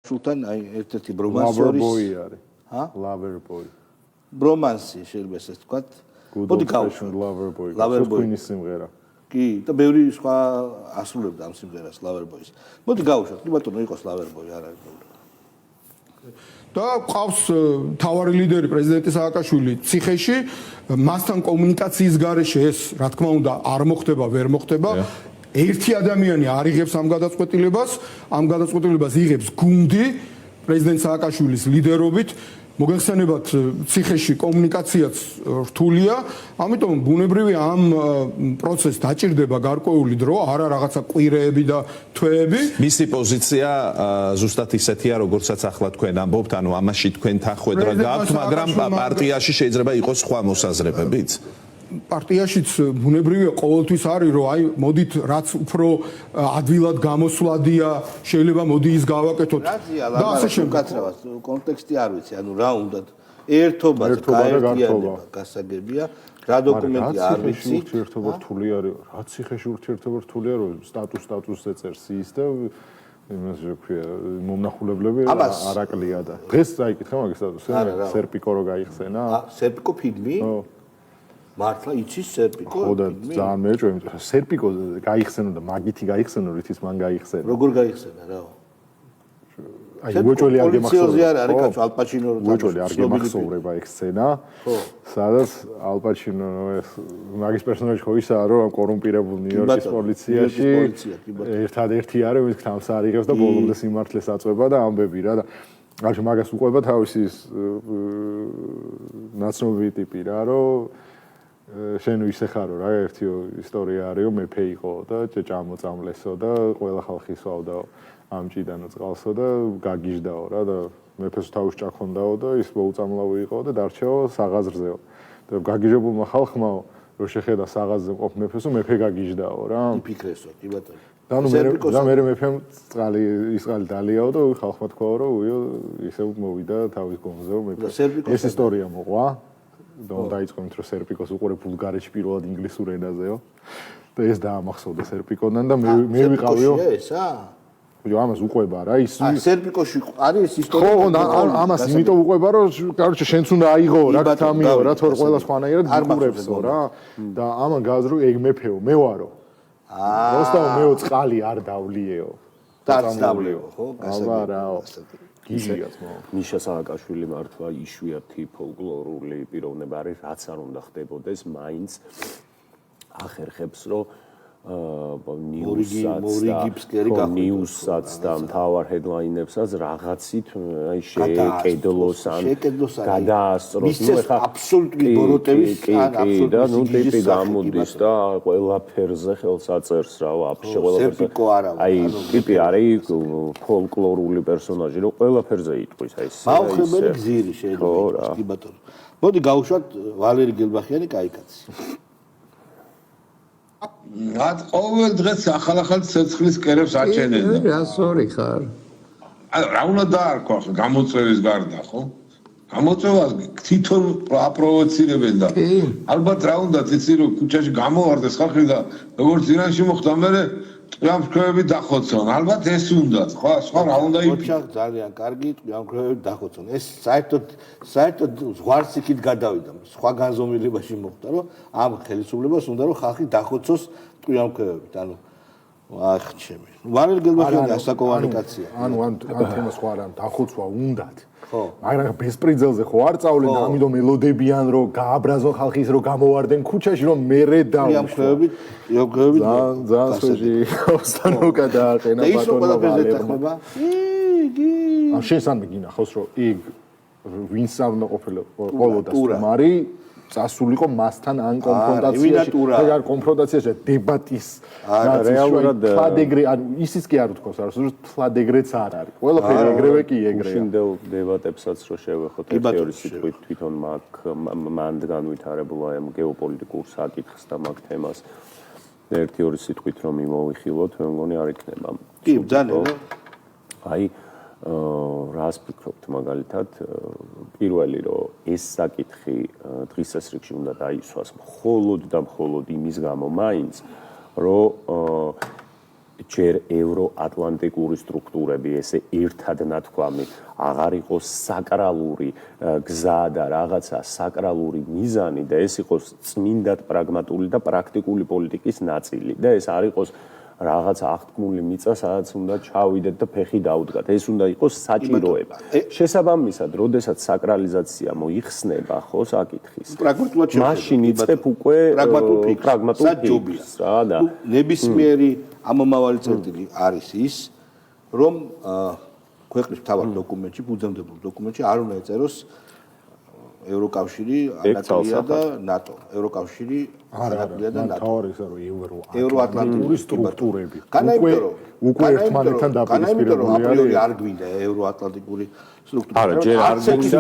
სულთან აი ერთ-ერთი ბრომანსი არის. Lover boy. ბრომანსი შეიძლება ესე ვთქვათ. მოდი გავუშვათ Lover boy. Lover boy ის სიმღერა. კი, და ბევრი სხვა ასრულებდა ამ სიმღერას Lover boy-ს. მოდი გავუშვათ, კი ბატონო, იყოს Lover boy, არ არის პრობლემა. და ყავს თავარი ლიდერი პრეზიდენტი სააკაშვილი ციხეში, მასთან კომუნიკაციის გარეშე ეს, რა თქმა უნდა, არ მოხდება, ვერ მოხდება. ერთი ადამიანი არ იღებს ამ გადაწყვეტილებას იღებს გუნდი პრეზიდენტ სააკაშვილის ლიდერობით. მოგეხსენებათ, ციხეში კომუნიკაციაც რთულია, ამიტომ ბუნებრივია ამ პროცესს დაჭირდება გარკვეული დრო, არა რაღაცა კვირეები და თვეები. მისი პოზიცია ზუსტად ისეთია, როგორცაც ახლა თქვენ ამბობთ, ანუ ამაში თქვენ თანხმედრა გაქვთ, მაგრამ პარტიაში შეიძლება იყოს სხვა მოსაზრებებიც. პარტიაშიც ბუნებრივია ყოველთვის არის, რომ აი მოდით რაც უფრო ადვილად გამოსვლადია, შეიძლება მოდი ის გავაკეთოთ. და ასე შემკაცრავად კონტექსტი არ ვიცი, ანუ რა უნდათ ერთობა და გაერთიანება გასაგებია, რა დოკუმენტი არ ვიცი. ურთიერთობა რთული არის, რა ციხეში ურთიერთობა რთული არის, სტატუსს ეწერს ის და იმას შეგვია მომნახულებლები არაკლია და დღეს წაიკითხა მაგის სტატუსი, სერპიკო რო გაიხსენა. სერპიკო ფილმი? მართლა იცის სერპიკო? ხო და ძალიან მეჭვია, სერპიკო გაიხსენო და მაგითი გაიხსენო, რითიც მან გაიხსენა. როგორ გაიხსენა რა? აი უეჭველი არ გემახსოვრება. არის კაცო ალპაჩინო რო უეჭველი არ გემახსოვრება ეგ სცენა. ხო. სადაც ალპაჩინო ეს მაგის პერსონაჟი ხო ისაა, რომ კორუმპირებულ ნიუ-იორკის პოლიციაში ერთადერთი არის, ვინც თავს არიღებს და ბოლომდე სიმართლეს აწვება და ამბები რა და გარშემო მაგას უყვება თავისი ნაცნობი ტიპი რა, რომ შენ ისე ხარო რა, ერთი ისტორია არის, რომ მეფე იყო და ჭაჭამოწამლესო და ყველა ხალხი სვავდაო ამ ჭიდანო წყალსო და გაგიჟდაო რა და მეფეს თავის ჭაქონდაო და ის მოუწამლავი იყო და დარჩეო საღაზრზეო. და გაგიჟებულმა ხალხმაო რო შეხედა საღაზრზე მყოფ მეფესო მეფე გაგიჟდაო რა. იფიქრესო, კი ბატონო. და მე მეფემ ის წყალი დალიაო და ხალხმა თქვაო რომ ისე მოვიდა თავის გონზეო მეფე. ეს ისტორია მოყვა. და დაიწყო იმით რომ სერპიკოს უყურე ბულგარეთში პირველად ინგლისურ ენაზეო და ეს დაამახსოვდა სერპიკოდან და მე ვიყავიო ესა? ხო ამას უყვება რა ის სერპიკოში არის ისტორია. ხო ამას იმიტომ უყვება რომ კაროჩე შენც უნდა აიღო რა თამიო რა თორ ყველა სხვანაირად გიყურებსო რა და ამან გააზრო ეგ მეფეო მე ვარო როსტო მეო წყალი არ დავლიეო დაცდავლიო ხო გასაგებია ნიშა სააკაშვილი მართლა იშვიათი ფოლკლორული პიროვნება არის, რაც არ უნდა ხდებოდეს, მაინც ახერხებს, რომ ნიუსსაც და მთავარ ჰედლაინებსაც რაღაცით აი შეეკედლოს ან გადაასწროს. ნუ ეხა აბსოლუტური ბოროტების და ნუ ტიპი გამოდის და ყველაფერზე ხელს აწერს რა, ვაფშე ყველაფერზე. აი ტიპი არის ფოლკლორული პერსონაჟი, რომ ყველაფერზე იტყვის აი ეს. მაუხრებელი გზირი შეიძლება, კი ბატონო. მოდი გავუშვათ ვალერი გელბახიანი კაიკაცი. რაც ყოველ დღეს ახალ ცეცხლის კერებს აჩენენ. რა სორი ხარ? რა უნდა დაარქვა ხო გამოწვევის გარდა ხო? გამოწვევას თვითონ აპროვოცირებენ და ალბათ რა უნდა იცი რომ ქუჩაში გამოვარდეს ხალხი და როგორც ირანში მოხდა მე ტყიამფრქვევები დახოცონ. ალბათ ეს უნდა სხვა რა უნდა იქნება. ძალიან კარგი ტყიამფრქვევები დახოცონ. ეს საერთოდ ზღვარს იქით გადავიდა. სხვა განზომილებაში მოხდა რომ ამ ხელისუფლებას უნდა რომ ხალხი დახოცოს ტყიამფრქვევებით. ანუ ახჩემი. ვალერი გელბახიანი ასაკოვანი კაცია. ანუ ამ თემას ხო არა დახოცვა უნდათ. ხო. მაგრამ ბესპრინძელზე ხო არ წავლენ და ამიტომ ელოდებიან რომ გააბრაზონ ხალხის რომ გამოვარდნენ ქუჩაში რომ მერე დავუშვებით. ძალიან სვეჟი ოსტანოკა დააყენა ბატონო ვალერმა. იგი ამ შენს ან მიგინახავს რომ იქ ვინც არ უნდა ყოფილიყო სტუმარი წასულიყო მასთან ან კონფრონტაციაში და კონფრონტაციაში დებატის რეალურად ფლადეგრე ანუ ისიც კი არ უთქოს არ სულ ფლადეგრეც არ არის ყველაფერი ეგრევე კი ეგრეა შინდელ დებატებსაც რო შევეხოთ ერთი სიტყვით თვითონ მან განვითარებულა ამ გეოპოლიტიკურ საკითხს და მაგ თემას ერთი ორი სიტყვით რომ მიმოვიხილოთ მე მგონი არ იქნება კი ძალიან აი რას ფიქრობთ მაგალითად პირველი რომ ეს საკითხი დღის წესრიგში უნდა დაისვას მხოლოდ და მხოლოდ იმის გამო მაინც რომ ჯერ ევროატლანტიკური სტრუქტურები ესე ერთად ნათქვამი აღარ იყოს საკრალური გზა და რაღაცა საკრალური მიზანი და ეს იყოს წმინდად პრაგმატული და პრაქტიკული პოლიტიკის ნაწილი და ეს არ იყოს რაღაცა აღთქმული მიწა, სადაც უნდა ჩავიდეთ და ფეხი დაუდგათ. ეს უნდა იყოს საჭიროება. შესაბამისად, როდესაც საკრალიზაცია მოიხსნება, ხო, საკითხის. მაშინ იწყებ უკვე პრაგმატულ ფიქრს, რა და ნებისმიერი ამომავალი წერტილი არის ის, რომ ქვეყნის მთავარ დოკუმენტში, ფუძემდებულ დოკუმენტში არ უნდა ეწეროს ევროკავშირი, ანაკლია და ნატო. ევროკავშირი, ანაკლია და ნატო. თავარი ისე რომ ევროატლანტიკური სტრუქტურები. უკვე ერთმანეთთან დაპირისპირებული აპრიორი არ გვინდა ევროატლანტიკური სტრუქტურა. არა, ჯერ არ გვინდა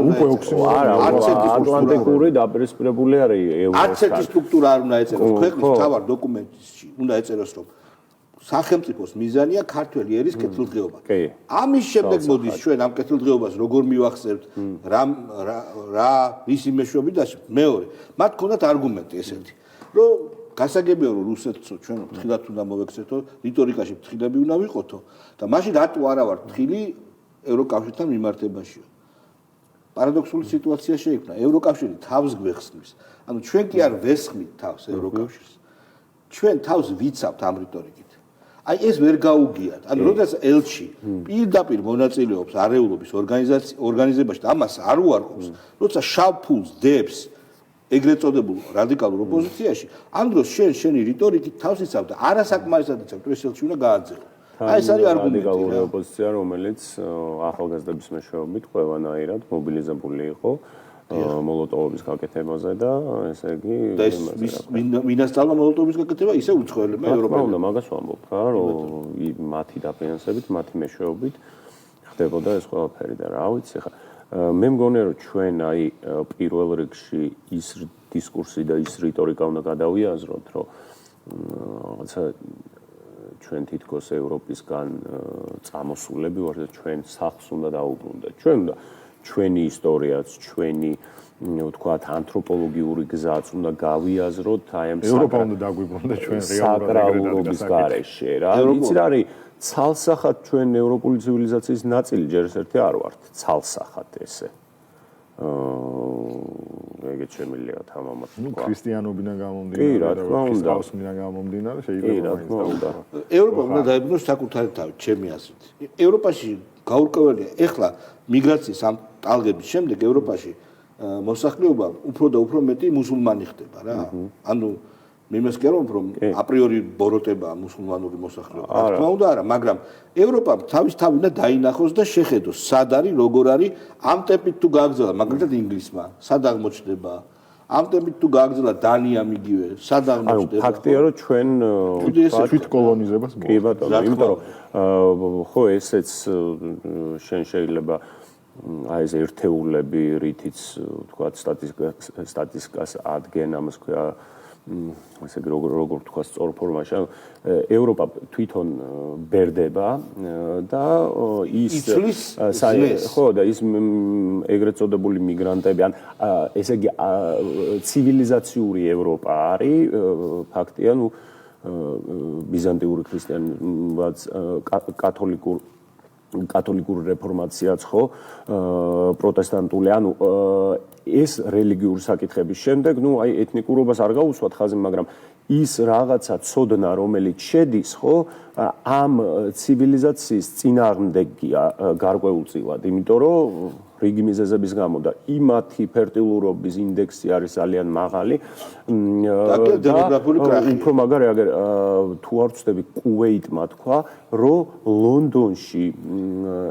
უკვე ატლანტიკური დაპირისპირებული არის ევროს. არც ერთი სტრუქტურა არ უნდა ეწეროს ქვეყნის მთავარ დოკუმენტში, უნდა ეწეროს რომ სახელმწიფოს მიზანია ქართველი ერის კეთილდღეობა. ამის შემდეგ მოდის ჩვენ ამ კეთილდღეობას როგორ მივახსენებთ, რა მისი მეშვეობით და მეორე. მათ ქონდათ არგუმენტი ესეთი, რომ გასაგებია რომ რუსეთსო ჩვენ ფრთხილად უნდა მოვექცეთო, რიტორიკაში ფრთხილები უნდა ვიყოთო და მაშინ რატო არა ვარ ფრთხილი ევროკავშირთან მიმართებაშიო. პარადოქსული სიტუაცია შეიქმნა. ევროკავშირი თავს გვეხსნის. ანუ ჩვენ კი არ ვესხმით თავს ევროკავშირს. ჩვენ თავს ვიცავთ ამ რიტორიკით. აი ეს ვერ გაუგიათ. ანუ როდესაც ელჩი პირდაპირ მონაწილეობს არეულობის ორგანიზებაში და ამას არ უარყოფს, როცა შავ ფულს დებს ეგრეთ წოდებულ რადიკალურ ოპოზიციაში, ამ დროს შენი რიტორიკით თავს იცავ და არასაკმარისად იცავ, თუ ეს ელჩი უნდა გააძევო. აი ეს არის არგუმენტი. რადიკალური ოპოზიცია, რომელიც ახალგაზრდების მეშვეობით ყველანაირად მობილიზებული იყო მოლოტოვების გაკეთებაზე და ესე იგი და ეს ვინასწავლა მოლოტოვების გაკეთება ისე უცხოელებმა ევროპელმა. უნდა მაგას ვამბობ რა, რომ მათი დაფინანსებით, მათი მეშვეობით ხდებოდა ეს ყველაფერი და რა ვიცი ხა მე მგონია რომ ჩვენ აი პირველ რიგში ის დისკურსი და ის რიტორიკა უნდა გადავიაზროთ, რომ რაღაცა ჩვენ თითქოს ევროპისგან წამოსულები ვართ და ჩვენ სახლს უნდა დაუბრუნდეთ. ჩვენ უნდა ჩვენი ისტორიაც, ჩვენი ვთქვათ ანთროპოლოგიური გზაც უნდა გავიაზროთ აი ამ ევროპა უნდა დაგვიბრუნდეს ჩვენ რეალურობის გარეშე რა. იცი რა არის ცალსახად ჩვენ ევროპული ცივილიზაციის ნაწილი ჯერ ერთი არ ვართ ცალსახად ესე. ეგეც შემიძლია თამამად თქვა. ქრისტიანობიდან გამომდინარე და ქრისტიანობიდან გამომდინარე შეიძლება მაინც ევროპა უნდა დაიბრუნოს საკუთარი თავით, ჩემი აზრით. ევროპაში გაურკვეველია ეხლა მიგრაციის ამ ტალღების შემდეგ ევროპაში მოსახლეობა უფრო და უფრო მეტი მუსულმანი ხდება რა. ანუ მე იმას კი არ ვამბობ რომ აპრიორი ბოროტება მუსულმანური მოსახლეობა. რა თქმა უნდა არა, მაგრამ ევროპამ თავის თავი უნდა დაინახოს და შეხედოს სად არის, როგორ არის, ამ ტემპით თუ გააგრძელა, მაგალითად ინგლისმა, სად აღმოჩნდება. ამ ტემპით თუ გააგრძელა დანიამ იგივე, სად აღმოჩნდება. ფაქტია რომ ჩვენ თვით კოლონიზებას კი ბატონო, იმიტომ რომ ხო ესეც შენ შეიძლება აი ეს ერთეულები რითიც თქვა სტატისტიკას ადგენ ამას ქვია ესე როგორ თქვა სწორ ფორმაში ევროპა თვითონ ბერდება და ის ხო და ის ეგრეთ წოდებული მიგრანტები ან ესე იგი ცივილიზაციური ევროპა არის ფაქტია ნუ ბიზანტიური ქრისტიანობაც კათოლიკური რეფორმაციაც ხო პროტესტანტული ანუ ეს რელიგიური საკითხების შემდეგ ნუ აი ეთნიკურობას არ გაუსვათ ხაზი მაგრამ ის რაღაცა ცოდნა რომელიც შედის ხო ამ ცივილიზაციის წინააღმდეგია გარკვეულწილად იმიტომ რომ რიგი მიზეზების გამო და იმათი ფერტილურობის ინდექსი არის ძალიან მაღალი და უფრო მაგარი აგერ თუ არ ვწდები კუვეიტმა თქვა რომ ლონდონში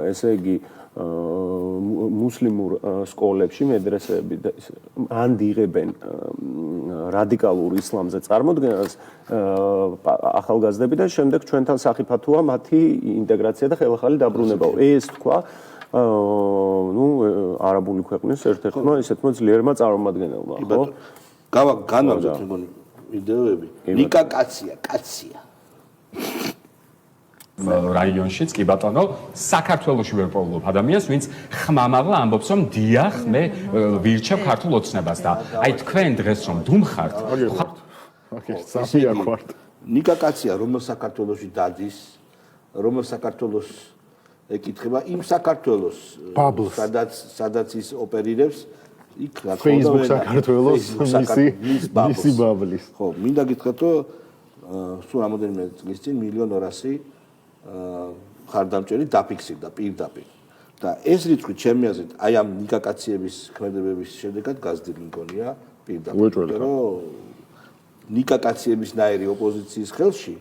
ესე იგი მუსლიმურ სკოლებში მედრესეები ანდიღებენ რადიკალურ ისლამზე წარმოდგენას ახალგაზრდები და შემდეგ ჩვენთან სახიფათოა მათი ინტეგრაცია და ხელახალი დაბრუნება. ეს თქვა ну არაბული ქვეყნის ერთ-ერთმა ისეთმა ძლიერმა წარმომადგენელმა ხო? განავზოთ მეგონი ვიდეოები. ნიკა კაცია. რაიონშიც კი ბატონო საქართველოში ვერ პოულობ ადამიანს ვინც ხმამაღლა ამბობს რომ დიახ მე ვირჩევ ქართულ ოცნებას და აი თქვენ დღეს რომ დუმხართ ოკეი სამია ხართ ნიკა კაცია, რომელ საქართველოში დადის, რომელ საქართველოს ეკითხება იმ საქართველოს, სადაც ის ოპერირებს, იქ რა თქმა უნდა Facebook საქართველოს მისი ბაბლის. ხო, მინდა გითხრათ, რომ სულ რამოდენიმე წლის წინ 1.200.000 ხარდამჭერი დაფიქსირდა პირდაპირ. და ეს რიცხვი ჩემი აზრით აი ამ ნიკა კაციების ქმედებების შედეგად გაზრდილი მგონია პირდაპირ. რომ ნიკა კაციების ნაირი ოპოზიციის ხელში,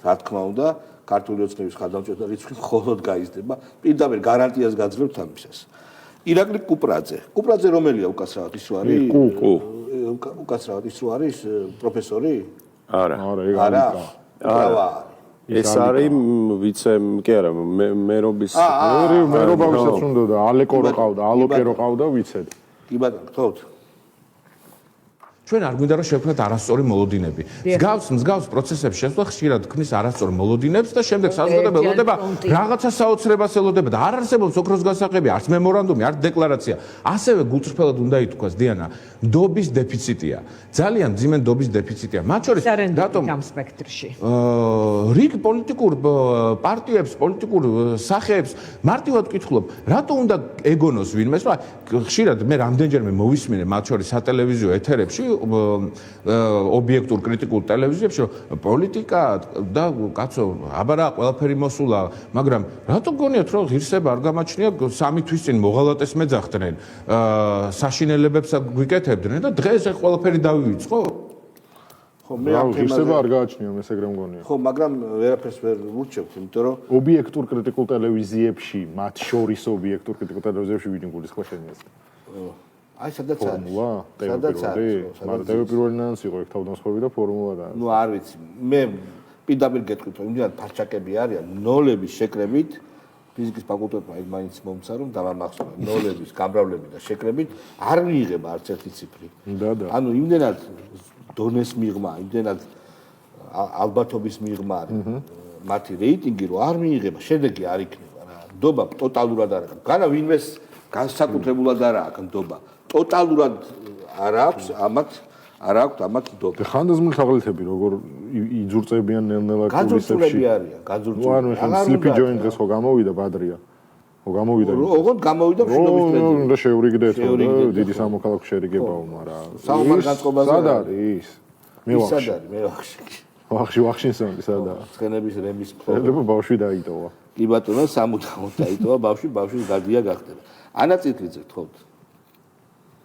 რა თქმა უნდა, ქართული ოცნების ხარდამჭერთა რიცხვი მხოლოდ გაიზრდება. პირდაპირ გარანტიას გაძლევთ ამისას. ირაკლი კუპრაძე რომელია უკაცრავად ის არის? უკაცრავად ის არის პროფესორი? არა. ეს არის ვიცე, კი არა, მერობის მერობასაც უნდა ალეკო რო ყავდა, ალოკე რო ყავდა ვიცედ. კი ბატონო, გთხოვთ. ჩვენ არ გვინდა რომ შევქმნათ არასწორი მოლოდინები. მსგავს პროცესებს შესვლა ხშირად ქმნის არასწორ მოლოდინებს და შემდეგ საზოგადოება ელოდება რაღაცა საოცრებას ელოდება და არ არსებობს ოქროს გასაღები, არც მემორანდუმი, არც დეკლარაცია. ასევე გულწრფელად უნდა ითქვას, დიანა, ნდობის დეფიციტია. ძალიან მძიმე ნდობის დეფიციტია. მათ შორის რატომ ამ სპექტრში? რიგ პოლიტიკურ პარტიებს, პოლიტიკურ სახეებს მარტივად ვკითხულობ, რატო უნდა ეგონოს ვინმეს, რა ხშირად მე რამდენჯერმე მოვისმინე მათ შორის სატელევიზიო ეთერებში ობიექტურ კრიტიკულ ტელევიზიებში რომ პოლიტიკა და კაცო აბარა ყველაფერი მოსულა მაგრამ რატო გონიათ რომ ღირსება არ გამაჩნია 3 თვის წინ მოღალატეს მეძახდნენ საშინელებებს გვიკეთებდნენ და დღეს ეს ყველაფერი დავივიწყო ხო მე ამ ღირსება არ გააჩნია მე ეგრე მგონია ხო მაგრამ ვერაფერს ვერ ვურჩევთ იმიტომ რომ ობიექტურ კრიტიკულ ტელევიზიებში მათ შორის ობიექტურ კრიტიკულ ტელევიზიებში ვინ გულისხმობს შენიეს აი სადაც არის მაგრამ პირველი ნანსი იყო ეგ თავდამსხმელი და ფორმულა და ნუ არ ვიცი მე პირდაპირ გეტყვით რომ იმდენად ფარჩაკები არიან ნოლების შეკრებით ფიზიკის ფაკულტეტმა ეგ მაინც მომცა რომ დამამახსოვრა ნოლების გამრავლები და შეკრებით არ მიიღება არც ერთი ციფრი ანუ იმდენად დონეს მიღმა იმდენად ალბათობის მიღმა მათი რეიტინგი რომ არ მიიღება შედეგი არ იქნება რა ნდობა ტოტალურად არ აქვს განა ვინმეს განსაკუთრებულად არ აქვს ნდობა ტოტალურად არ აქვს ამათ ნდობა ხანდაზმული თაღლითები როგორ იძურწებიან ნელ-ნელა კურსებში გაძურწული ანუ სლიპი ჯოინ დღეს ხო გამოვიდა ბადრია ხო გამოვიდა ოღონდ გამოვიდა მშვიდობის პრეზიდენტი უნდა შეურიგდეთ დიდი სამოქალაქო შერიგებაო მაგრამ საომარ განწყობაზე სად არის მე ვახში ვახშინსონი სადა ცხენების რემის ფლობა ბავშვი დაიტოვა კი ბატონო სამუდამოდ დაიტოვა ბავშვი გადია გახდება ანა წითლიძე თხოვთ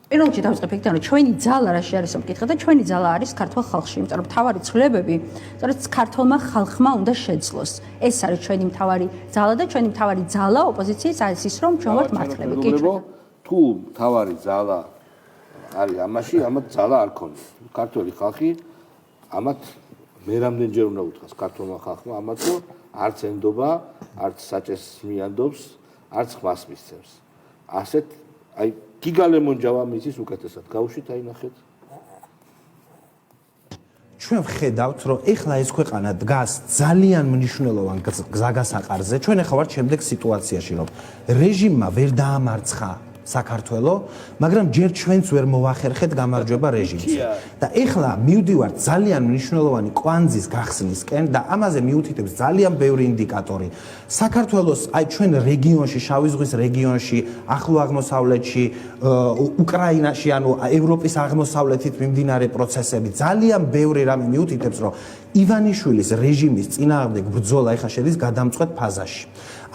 პირველ რიგში დავწყებ იქიდან რომ ჩვენი ძალა რაში არის მკითხა და ჩვენი ძალა არის ქართულ ხალხში იმიტომ რომ მთავარი ცვლილებები სწორედ ქართულმა ხალხმა უნდა შეძლოს ეს არის ჩვენი მთავარი ძალა და ჩვენი მთავარი ძალა ოპოზიციის არის ის რომ ჩვენ ვართ მართლები კი თუ მთავარი ძალა არის ამაში ამათ ძალა არ ქონია ქართული ხალხი ამათ მე რამდენჯერ უნდა უთხრას ქართულმა ხალხმა ამათ რომ არც ენდობა არც საჭეს მიანდობს არც ხმას მისცემს ასეთ აი გიგალემონჯავა მისის უკეთესად გავუშვით აი ნახეთ ჩვენ ვხედავთ რომ ეხლა ეს ქვეყანა დგას ძალიან მნიშვნელოვან გზაგასაყარზე ჩვენ ახლა ვართ შემდეგ სიტუაციაში რომ რეჟიმმა ვერ დაამარცხა საქართველო, მაგრამ ჯერ ჩვენც ვერ მოვახერხეთ გამარჯვება რეჟიმს. და ეხლა მივდივართ ძალიან მნიშვნელოვანი კვანძის გახსნისკენ და ამაზე მიუთითებს ძალიან ბევრი ინდიკატორი. საქართველოს აი ჩვენ რეგიონში, შავი ზღვის რეგიონში, ახლო აღმოსავლეთში, უკრაინაში, ანუ ევროპის აღმოსავლეთით მიმდინარე პროცესები ძალიან ბევრი რამე მიუთითებს, რომ ივანიშვილის რეჟიმის წინააღმდეგ ბრძოლა ეხლა შედის გადამწყვეტ ფაზაში.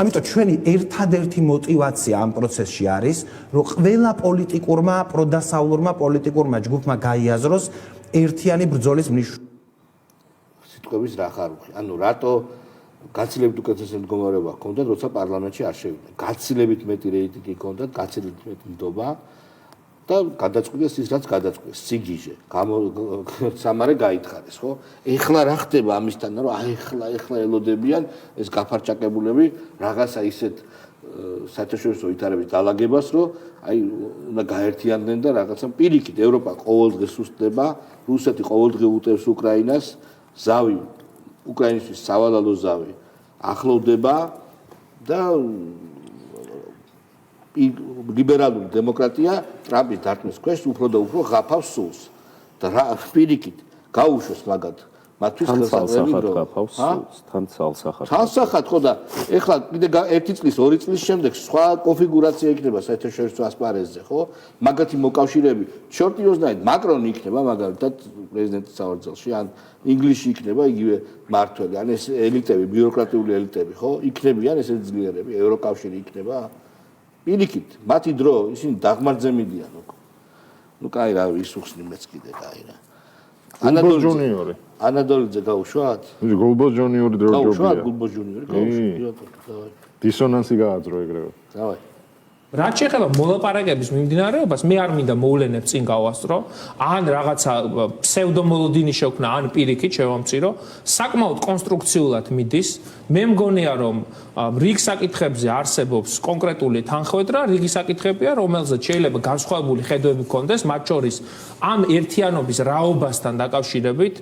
ამიტომ ჩვენი ერთადერთი мотиваცია ამ პროცესში არის, რომ ყველა პოლიტიკურმა, პროდასავლურმა პოლიტიკურმა ჯგუფმა გაიაზროს ერთიანი ბრძოლის მნიშვნელობა. სიტყვების რა ხარუხი? ანუ რატო გაცილებით უკეთესი მდგომარეობა ჰქონდათ, როცა პარლამენტში არ შევიდნენ? გაცილებით მეტი რეიტინგი ჰქონდათ, გაცილებით მეტი ნდობა და გადაწყვიტეს ის, რაც გადაწყვიტეს, სიგიჟე. სამარე გაითხარეს, ხო? ეხლა რა ხდება ამისთან, რომ აი ეხლა ელოდებიან ეს გაფარჩაკებულები რაღაცა ისეთ საერთაშორისო ვითარების დალაგებას, რომ აი უნდა გაერთიანდნენ და რაღაცა პირიქით ევროპა ყოველდღე სუსტდება, რუსეთი ყოველდღე უტევს უკრაინას, ზავი უკრაინისთვის სავალალო ზავი ახლოვდება და ლიბერალური დემოკრატია ტრამპის დარტყმის ქვეშ უფრო და უფრო ღაფავს სულს და პირიქით გაუშვეს მაგათ მათთვის ხელსაყრელი დრო. თან ცალსახად. ცალსახად ხო და ეხლა კიდე 1 წლის 2 წლის შემდეგ სხვა კონფიგურაცია იქნება საერთაშორისო ასპარეზზე, ხო? მაგათი მოკავშირეები შორტიოზნაირად მაკრონი იქნება მაგალითად პრეზიდენტის სავარძელში, ან ინგლისში იქნება იგივე მართველი, ან ეს ელიტები, ბიუროკრატიული ელიტები, ხო? იქნებიან ესეთი ძლიერები, ევროკავშირი იქნება. პირიქით, მათი დრო ისინი დაღმართზე მიდიან უკვე. ნუ კაი რა ისუხსნი მეც კიდე კაი რა. ჯუნიორი. ანადოლიძე გაუშვათ? გულბოს ჯუნიორი დრო ჯობია. გაუშვათ გულბოს ჯუნიორი, გაუშვათ. დავაი. დისონანსი გააძრო ეგრევე. დავაი. რაც შეეხება მოლაპარაკების მიმდინარეობას, მე არ მინდა მოვლენებს წინ გავასწრო, ან რაღაცა ფსევდომოლოდინი შექმნა, ან პირიქით შევამცირო, საკმაოდ კონსტრუქციულად მიდის. მე მგონია, რომ რიგ საკითხებზე არსებობს კონკრეტული თანხმედრა, რიგი საკითხებია, რომელზეც შეიძლება განსხვავებული ხედვები გქონდეს, მათ შორის ამ ერთიანობის რაობასთან დაკავშირებით,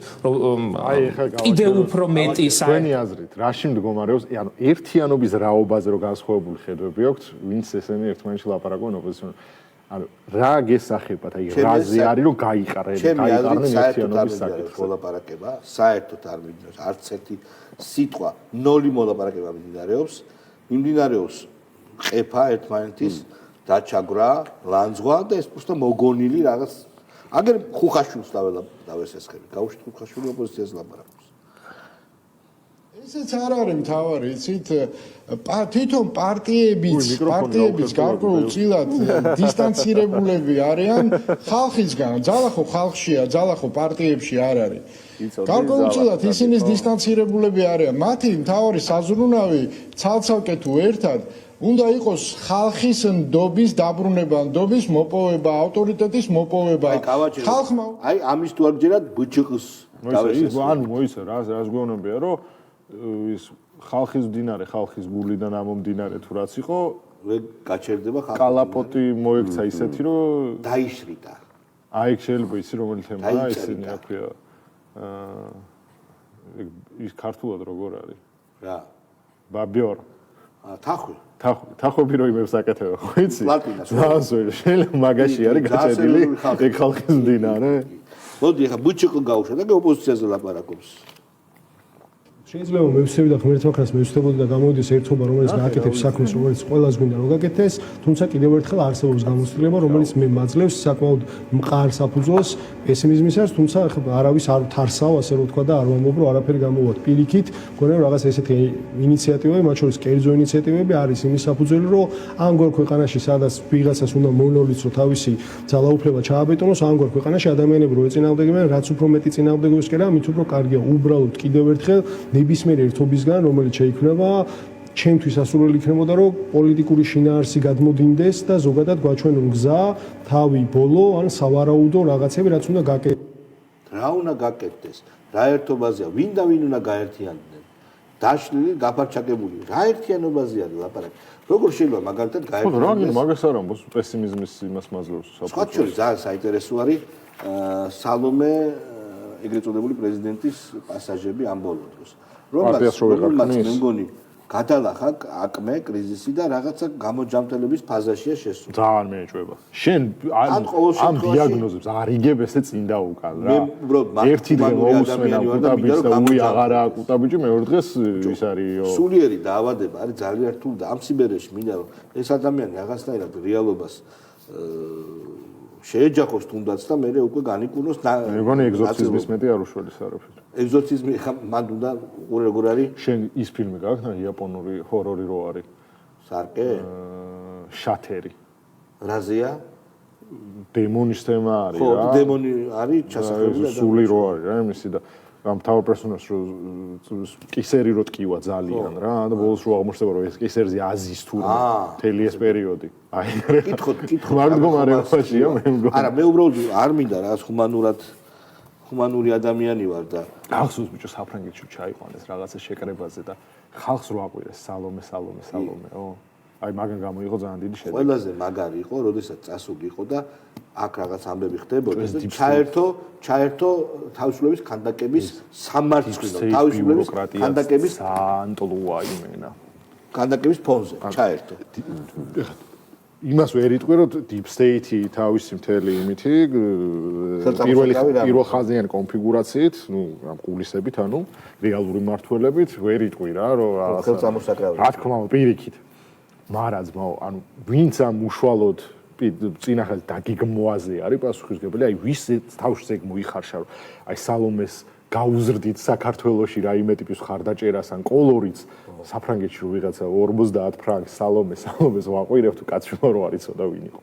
კიდევ უფრო მეტი თქვენი აზრით, რაში მდგომარეობს, ანუ ერთიანობის რაობაზე რო განსხვავებული ხედვები აქვს, ვინც ესენი ერთმანეთში ლაპარაკობენ ოპოზიციონერები. ანუ რა გესახებათ, აი რაზე არის რომ გაიყარნენ ერთიანობის საკითხი. მოლაპარაკება, საერთოდ არ მიმდინარეობს, არც ერთი სიტყვა, ნოლი მოლაპარაკება მიმდინარეობს ყეფა ერთმანეთის დაჩაგვრა, ლანძღვა და ეს просто მოგონილი რაღაც. აგერ ხუხაშვილს დავესესხები, გაუშვით ხუხაშვილი ოპოზიციას ლაპარაკობს. ესეც არ არის მთავარი, იცით, თვითონ პარტიების გარკვეულწილად დისტანცირებულები არიან ხალხისგან. ძალა ხო ხალხშია, ძალა ხო პარტიებში არ არის. გარკვეულწილად ისინი დისტანცირებულები არიან. მათი მთავარი საზრუნავი ცალ-ცალკე თუ ერთად უნდა იყოს ხალხის ნდობის დაბრუნება, ნდობის მოპოვება, ავტორიტეტის მოპოვება. ხალხმა აი ამის თუ არ გჯერათ ბუჩუყს ანუ მოიცა რას გვეუბნებია, რომ ის ხალხის მდინარე, ხალხის გულიდან ამომდინარე თუ რაც იყო, გაჩერდება ხალხი. კალაპოტი მოექცა ისეთი, რომ დაიშრიდა. აი შეიძლება ისი რომელი თემაა ისინი აქვია. ის ქართულად როგორ არის? რა? ბაბიორ. თახვი. თახვები რო იმებს აკეთება, ხო იცი? პლატინას. შეიძლება მაგაში არის გაჩერდილი ეგ ხალხის მდინარე. მოდი ახლა ბუჩუყი გაუშვა და ოპოზიციაზე ლაპარაკობს. შეიძლება მევსები და ღმერთმაქრას მევსდებოდი და გამოვიდეს ერთობა, რომელიც გააკეთებს საქმეს, რომელიც ყველას გვინდა რომ გაკეთდეს, თუმცა კიდევ ერთხელ არსებობს გამოცდილება, რომელიც მე მაძლევს საკმაოდ მყარ საფუძველს პესიმიზმისას, თუმცა არავის არ თარსავ, ასე რომ ვთქვა და არ ვამბობ, რომ არაფერი გამოვაქვს. პირიქით, მგონია რომ რაღაც ესეთი ინიციატივები, მათ შორის კერძო ინიციატივები არის იმის საფუძველი, რომ ამგვარ ქვეყანაში, სადაც ვიღაცას უნდა მოვლენილიც, რომ თავისი ძალაუფლება ჩააბეტონოს, ამგვარ ქვეყანაში ადამიანები რო ეწინააღმდეგებიან, რაც უფრო მეტი წინააღმდეგობის კერა, მით უფრო კარგია. უბრალოდ კიდევ ერთხელ ნებისმიერ ერთობისგან, რომელიც შეიქმნება, ჩემთვის ასურველი იქნებოდა, რომ პოლიტიკური შინაარსი გადმოდინდეს და ზოგადად გვაჩვენონ გზა, თავი, ბოლო, ან სავარაუდო რაღაცები, რაც უნდა გაკეთდეს. რა უნდა გაკეთდეს? რა ერთობაზეა? ვინ და ვინ უნდა გაერთიანდნენ? დაშლილი, გაფარჩაკებული. რა ერთიანობაზე არის ლაპარაკი? როგორ შეიძლება მაგალითად რა გაერთიანდეს? მაგას არ ამბობს პესიმიზმის იმას მაძლევს საფუძველს. სხვა შორის ძალიან საინტერესო არის სალომე ეგრეთ წოდებული პრეზიდენტის პასაჟები ამ ბოლო დროს. რომელმაც მე მგონი გადალახა აკმე კრიზისი და რაღაცა გამოჯამთელების ფაზაშია შესული. ძალიან მეეჭვება. შენ ამ დიაგნოზებს არ იგებ ესე წინ დაუკან რა. ერთი დღე მოусმენა კუტაბიჯს და უი აღარა კუტაბიჯი მეორე დღეს ის არისო. სულიერი დაავადება არის ძალიან რთული და ამ სიბერეში მინდა რომ ეს ადამიანი რაღაცნაირად რეალობას შეეჯახოს თუნდაც და მე უკვე განიკურნოს. მე მგონი ეგზორციზმის მეტი არ უშველის არაფერი. ეგზორციზმი ხა მან უნდა როგორ არის? შენ ის ფილმი გაქვს და იაპონური ჰორორი რო არის? სარკე? შათერი. რაზეა? დემონის თემა არის რა. ხო, დემონი არის ჩასახებული და სული რო არის რა იმისი და ამ თავ პერსონაჟს რო კისერი რო ტკივა ძალიან რა და ბოლოს რო აღმოჩნდება რომ ეს კისერზე აზის თურმე მთელი ეს პერიოდი. აი კითხოთ. მაგ მდგომარეობაშია მე მგონი. არა, მე უბრალოდ არ მინდა რაღაც ჰუმანური ადამიანი ვარ და ახსოვს ბიჭო საფრანგეთში ჩაიყვანეს რაღაცა შეკრებაზე და ხალხს რო აყვირეს სალომეო. აი მაგან გამოიღო ძალიან დიდი შედეგი. ყველაზე მაგარი იყო, როდესაც წასულიყო და აქ რაღაც ამბები ხდებოდა და ჩაერთო თავისუფლების ქანდაკების სამართლო, თავისუფლების ქანდაკების ანტლუა იმენა. ქანდაკების ფონზე ჩაერთო. იმას ვერ იტყვი, რომ deep state-ი თავისი მთელი იმითი პირველ ხაზიანი კონფიგურაციით, ამ კულისებით, რეალური მართველებით ვერ იტყვი რა, რომ რა თქმა უნდა, პირიქით. მაგრამ ძმაო, ვინც ამ უშუალოდ წინახალ დაგიგმოაზე არის პასუხისმგებელი, ვის თავში ეგ მოიხარშა, რომ სალომეს გაუზრდით საქართველოში რაიმე ტიპის ხარდაჭერას ან კოლორიც საფრანგეთში რო ვიღაცა 50 ფრანკს სალომეს ვაყვირებ თუ კაცშვილო რო არის ცოტა ვინ იყო.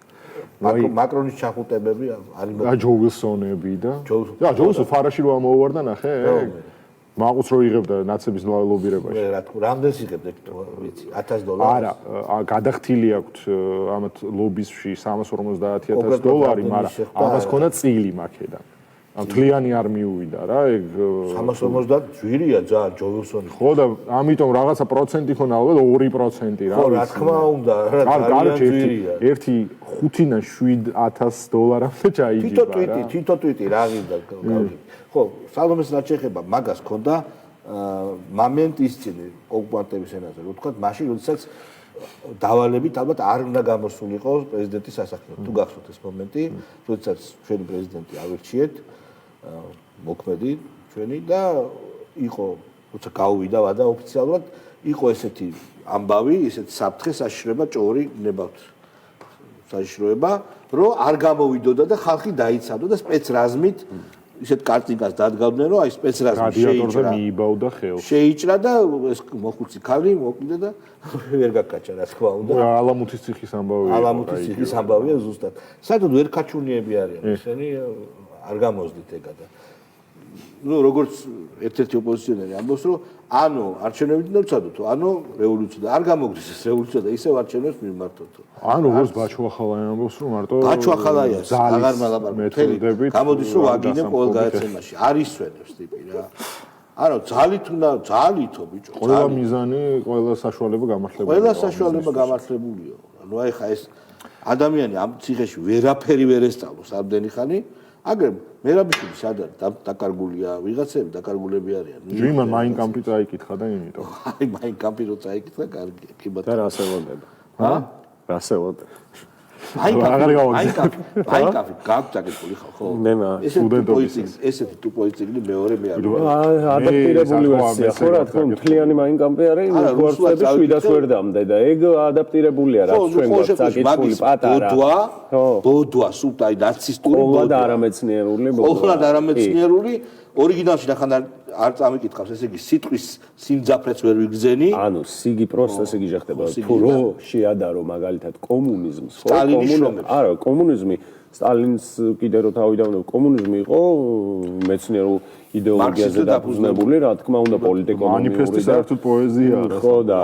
მაკრონის ჩახუტებები არის და ჯო ვილსონები და ჯო ვილსონი ფარაში რო ამოვარდა ნახე მაყუც რო იღებდა ნაცების ლობირებაში. რა თქმა უნდა, რამდენს იღებდა ვიცი $1000? არა, გადახდილი აქვს ამათ ლობისში $350,000, მაგრამ ამას ქონდა წილი მაქედან. მთლიანი არ მიუვიდა რა, ეგ 350 ძვირია ძალიან ჯო ვილსონი. ხო და ამიტომ რაღაცა პროცენტი ქონა ალბათ 2% რა. ხო, რა თქმა უნდა, რა ძალიან ძვირია. ერთი $5,000-მდე ჩაიჯიბა რა. თითო ტვიტი რა გინდა გავიგე. ხო, სალომეს რაც შეეხება მაგას ქონდა მომენტ ის წინი ოკუპანტების ენაზე, რო თქვა, მაშინ როდესაც დავალებით ალბათ არ უნდა გამოსულიყო პრეზიდენტის სასახლეში. თუ გახსოვთ ეს მომენტი, როდესაც ჩვენი პრეზიდენტი ავირჩიეთ, მოქმედი ჩვენი და იყო, როცა გაუვიდა ვადა ოფიციალურად, იყო ესეთი ამბავი, ესეთი საფრთხე საშიშროება ჭორი ნებავთ. საშიშროება, რომ არ გამოვიდოდა და ხალხი დაიცავდა და სპეცრაზმით ისეთ კარტინკას დადგავდნენ, რომ აი სპეცრაზმი რადიატორზე მიიბავდა ხელს. შეიჭრა და ეს მოხუცი ქალი მოკვდა და ვერ გაკაჭა, რა თქმა უნდა. ალამუთის ციხის ამბავია. ალამუთის ციხის ამბავია ზუსტად. საერთოდ ვერ ქაჩუნიები არიან ესენი, არ გამოზდით ეგა და როგორც ერთ-ერთი ოპოზიციონერი ამბობს, რომ ანუ არჩევნებით უნდა ვცადოთ, ანუ რევოლუცია არ გამოგდის ეს რევოლუცია და ისევ არჩევნებს მიმართოთ. ანუ როგორც ბაჩუახალაი ამბობს, რომ მარტო ბაჩუახალაიას აღარ მალაპარაკობთ. გამოდის რომ ვაგინებ ყოველ გადაცემაში. არ ისვენებს ტიპი რა. ანუ ძალითო ბიჭო. ყველა მიზანი, ყველა საშუალება გამართლებულია. ყველა საშუალება გამართლებულია. ანუ აი ხა ეს ადამიანი ამ ციხეში ვერაფერი ვერ ესწავლოს ამდენი ხანი. აგრემ მერაბიშვილი სად არის დაკარგულია ვიღაცები დაკარგულები არიან ჯიმან მაინკამპი წაიკითხა და იმიტომ აი მაინკამპი რო წაიკითხა კარგია კი ბატონო და რას ელოდება რას ელოდება მაინკამპი გაგწაკეთული ხო ესეთი ტუპოი ციგნი მეორე მე არ ადაპტირებული ვერსია ხო რა თქმა უნდა მთლიანი მაინკამპი არის ვარსკვლავები 700 ვერ დამდა და ეგ ადაპტირებულია რაც ჩვენ გაწაკეთებული პატარა ბოდვა სულტაი ნაცისტური ყოველად არამეცნიერული ყოველად არამეცნიერული ორიგინალში ნახან არ წამიკითხავს ესე იგი სიტყვის სიმძაფრეც ვერ ვიგზენი ანუ სიგი პროსტ ესე იგი შეხდება თუ რო შეადარო მაგალითად კომუნიზმს ხო არა კომუნიზმი სტალინს კიდე რო თავიდანვე კომუნიზმი იყო მეცნიერულ იდეოლოგიაზე დაფუძნებული რა თქმა უნდა პოლიტიკურ მანიფესტი საერთოდ პოეზიაა ხო და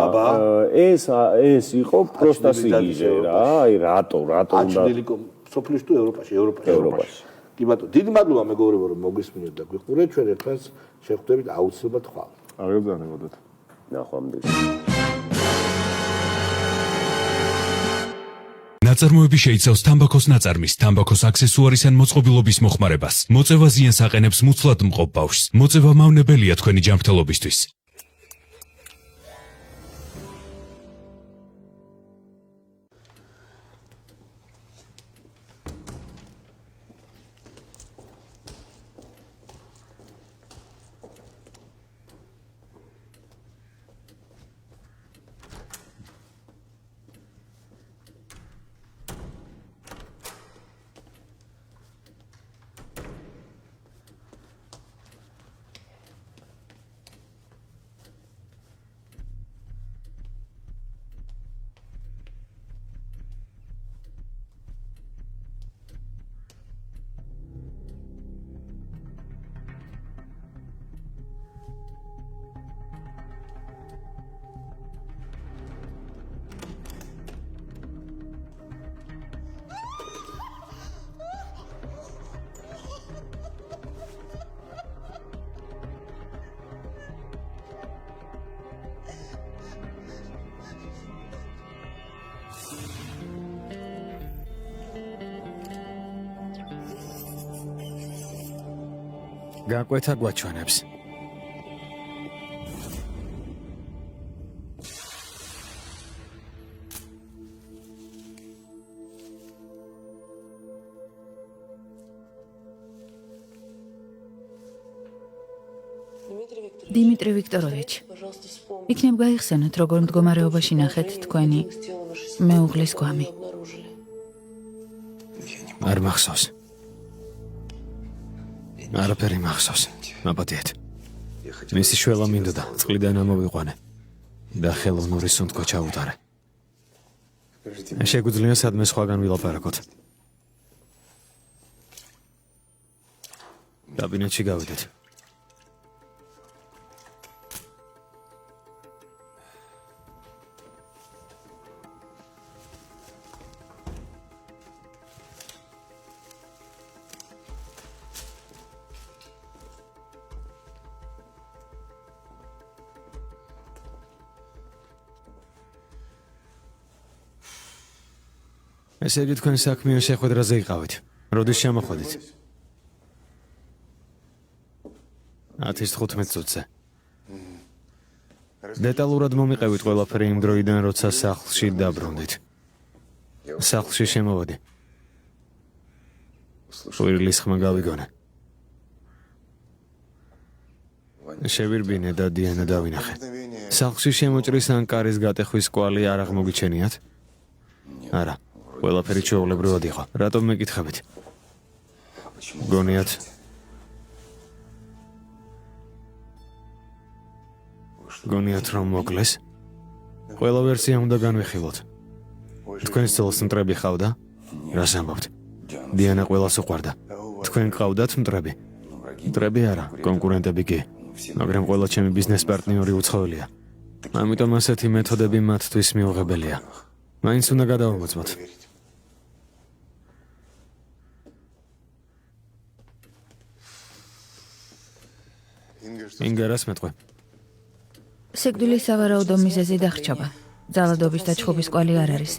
ეს იყო პროსტა სიგიჟე რა აი რატო უნდა სოფლიოში თუ ევროპაში კი ბატონო, დიდი მადლობა მეგობრებო, რომ მოგვისმინეთ და გვიყურეთ. ჩვენ ერთმანეთს შევხვდებით აუცილებლად ხვალ. არ გებძანებოდეთ. ნახვამდის. ნაწარმოები შეიცავს თამბაქოს ნაწარმის, თამბაქოს აქსესუარის ან მოწყობილობის მოხმარებას. მოწევა ზიანს აყენებს მუცლად მყოფ ბავშვს. მოწევა მავნებელია თქვენი ჯანმრთელობისთვის. გაკვეთა გვაჩვენებს. დიმიტრი ვიქტოროვიჩ, იქნებ გაიხსენოთ, როგორ მდგომარეობაში ნახეთ თქვენი მეუღლის გვამი. არ მახსოვს. არაფერი მახსოვს. მაპატიეთ. მისი შველა მინდოდა, წყლიდან ამოვიყვანე და ხელოვნური სუნთქო ჩაუტარე. შეგვიძლია სადმე სხვაგან ვილაპარაკოთ. კაბინეტში გავიდეთ. ესე იგი თქვენ საქმიან შეხვედრაზე იყავით. როდის შემოხვედით? 10:15 წუთზე. დეტალურად მომიყევით ყველაფერი იმ დროიდან, როცა სახლში დაბრუნდით. სახლში შემოვედი. ყვირილის ხმა გავიგონე. შევირბინე და დიანა დავინახე. სახლში შემოჭრის ან კარის გატეხვის კვალი არ აღმოგიჩენიათ? არა. ყველაფერი ჩვეულებრივად იყო. რატომ მეკითხებით? გონიათ რომ მოკლეს? ყველა ვერსია უნდა განვიხილოთ. თქვენს ძელს მტრები ხავდა? რას ამბობთ? დიანა ყველას უყვარდა. თქვენ ყავდათ მტრები? მტრები არა, კონკურენტები კი. მაგრამ ყველა ჩემი ბიზნეს პარტნიორი უცხოელია. ამიტომ ასეთი მეთოდები მათთვის მიუღებელია. მაინც უნდა გადავამოწმოთ. ინგერას მეტყვი. სიკვდილის სავარაუდო მიზეზი დახრჩობა. ძალადობის და ჩხუბის კვალი არ არის.